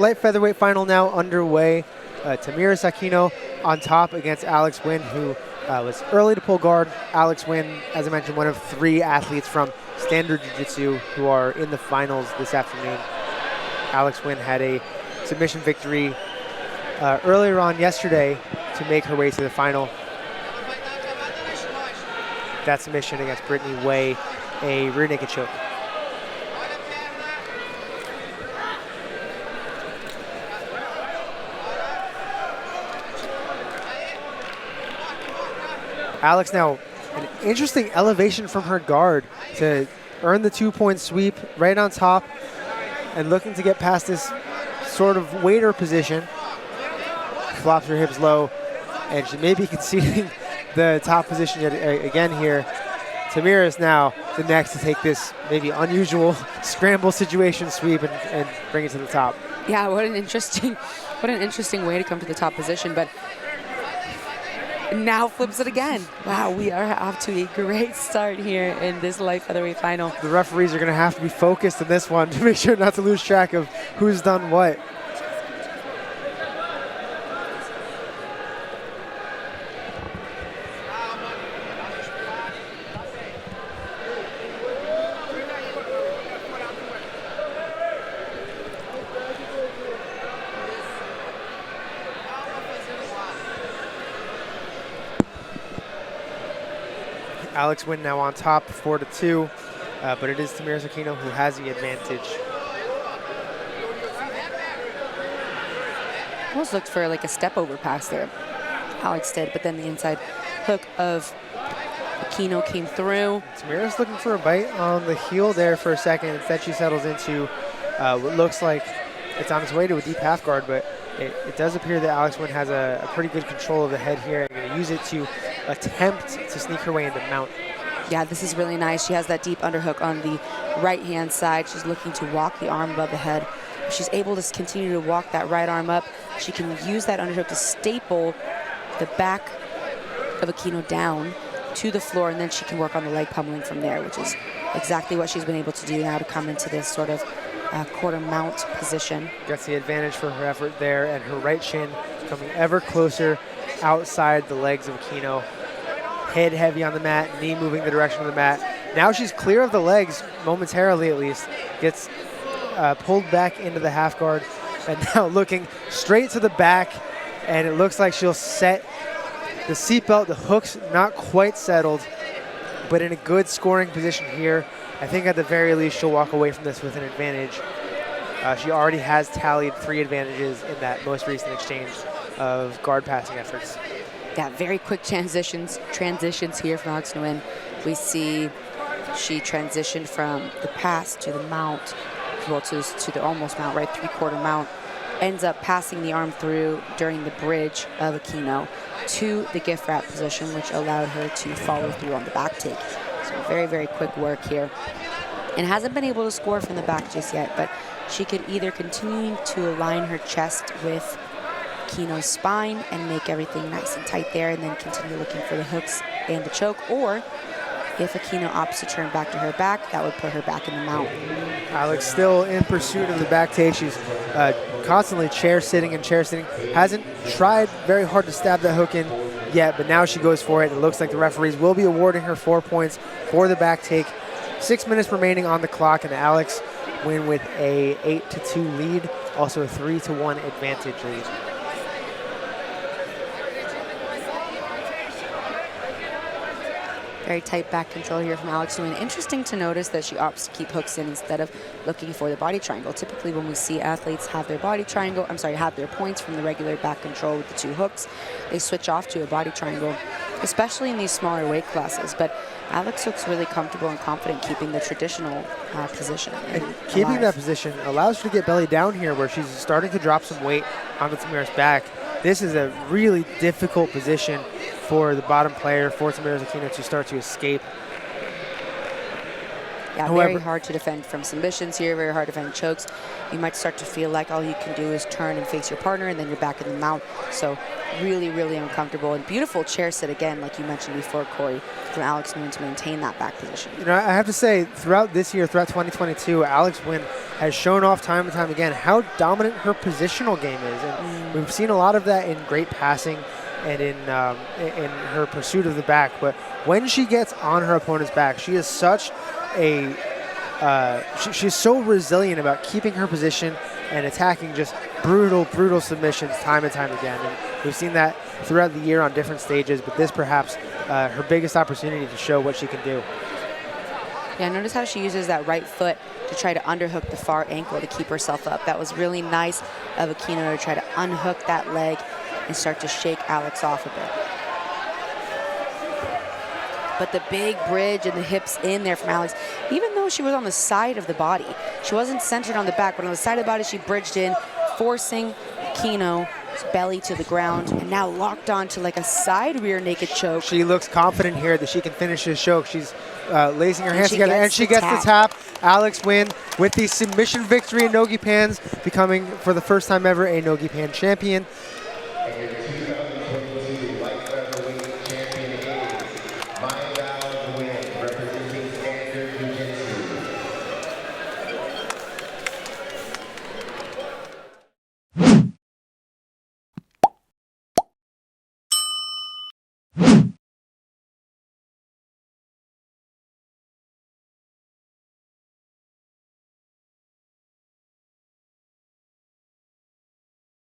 light featherweight final now underway. Thamires Aquino on top against Alex Nguyen, who was early to pull guard. Alex Nguyen, as I mentioned, one of 3 athletes from Standard Jiu-Jitsu who are in the finals this afternoon. Alex Nguyen had a submission victory earlier on yesterday to make her way to the final. That submission against Brittany Way, a rear naked choke. Alex now, an interesting elevation from her guard to earn the 2-point sweep right on top and looking to get past this sort of waiter position. Flops her hips low, and she may be conceding the top position yet again here. Thamires now the next to take this maybe unusual scramble situation sweep and bring it to the top. Yeah, what an interesting way to come to the top position, but now flips it again. Wow, we are off to a great start here in this light featherweight final. The referees are going to have to be focused in this one to make sure not to lose track of who's done what. Alex Nguyen now on top, 4-2, but it is Thamires Aquino who has the advantage. Almost looked for like a step over pass there, Alex did, but then the inside hook of Aquino came through. Thamires looking for a bite on the heel there for a second. Instead she settles into what looks like it's on its way to a deep half guard, but it does appear that Alex Nguyen has a pretty good control of the head here and going to use it to attempt to sneak her way into mount. Yeah, this is really nice. She has that deep underhook on the right-hand side. She's looking to walk the arm above the head. If she's able to continue to walk that right arm up, she can use that underhook to staple the back of Aquino down to the floor, and then she can work on the leg pummeling from there, which is exactly what she's been able to do now to come into this sort of quarter mount position. Gets the advantage for her effort there, and her right shin coming ever closer outside the legs of Aquino. Head heavy on the mat, knee moving the direction of the mat. Now she's clear of the legs, momentarily at least. Gets pulled back into the half guard, and now looking straight to the back, and it looks like she'll set the seatbelt. The hook's not quite settled, but in a good scoring position here. I think at the very least she'll walk away from this with an advantage. She already has tallied 3 advantages in that most recent exchange of guard passing efforts. Yeah, very quick transitions here from Alex Nguyen. We see she transitioned from the pass to the mount, well, to the almost mount, right, 3/4 mount. Ends up passing the arm through during the bridge of Aquino to the gift wrap position, which allowed her to follow through on the back take. So very, very quick work here. And hasn't been able to score from the back just yet, but she could either continue to align her chest with Aquino's spine and make everything nice and tight there, and then continue looking for the hooks and the choke, or if Aquino opts to turn back to her back, that would put her back in the mount. Alex still in pursuit of the back take. She's constantly chair sitting. Hasn't tried very hard to stab that hook in yet, but now she goes for it. It looks like the referees will be awarding her 4 points for the back take. 6 minutes remaining on the clock, and Alex Nguyen with a 8-2 lead, also a 3-1 advantage lead. Very tight back control here from Alex Nguyen. Interesting to notice that she opts to keep hooks in instead of looking for the body triangle. Typically when we see athletes have their have their points from the regular back control with the 2 hooks, they switch off to a body triangle, especially in these smaller weight classes. But Alex looks really comfortable and confident keeping the traditional position. And keeping that position allows her to get belly down here, where she's starting to drop some weight onto Thamires' back. This is a really difficult position for the bottom player, for Thamires Aquino, to start to escape. Yeah, However, very hard to defend from submissions here, very hard to defend chokes. You might start to feel like all you can do is turn and face your partner, and then you're back in the mount. So really, really uncomfortable. And beautiful chair sit again, like you mentioned before, Corey, from Alex Nguyen to maintain that back position. You know, I have to say, throughout this year, throughout 2022, Alex Nguyen has shown off time and time again how dominant her positional game is. And we've seen a lot of that in great passing and in her pursuit of the back. But when she gets on her opponent's back, she is such a she's so resilient about keeping her position and attacking just brutal submissions time and time again. And we've seen that throughout the year on different stages, but this perhaps her biggest opportunity to show what she can do. Yeah, notice how she uses that right foot to try to underhook the far ankle to keep herself up. That was really nice of Aquino to try to unhook that leg and start to shake Alex off a bit. But the big bridge and the hips in there from Alex, even though she was on the side of the body, she wasn't centered on the back, but on the side of the body, she bridged in, forcing Aquino's belly to the ground, and now locked onto like a side rear naked choke. She looks confident here that she can finish this choke. She's lacing her hands together, and she gets the tap. Alex Nguyen with the submission victory in Nogi Pans, becoming for the first time ever a Nogi Pan champion.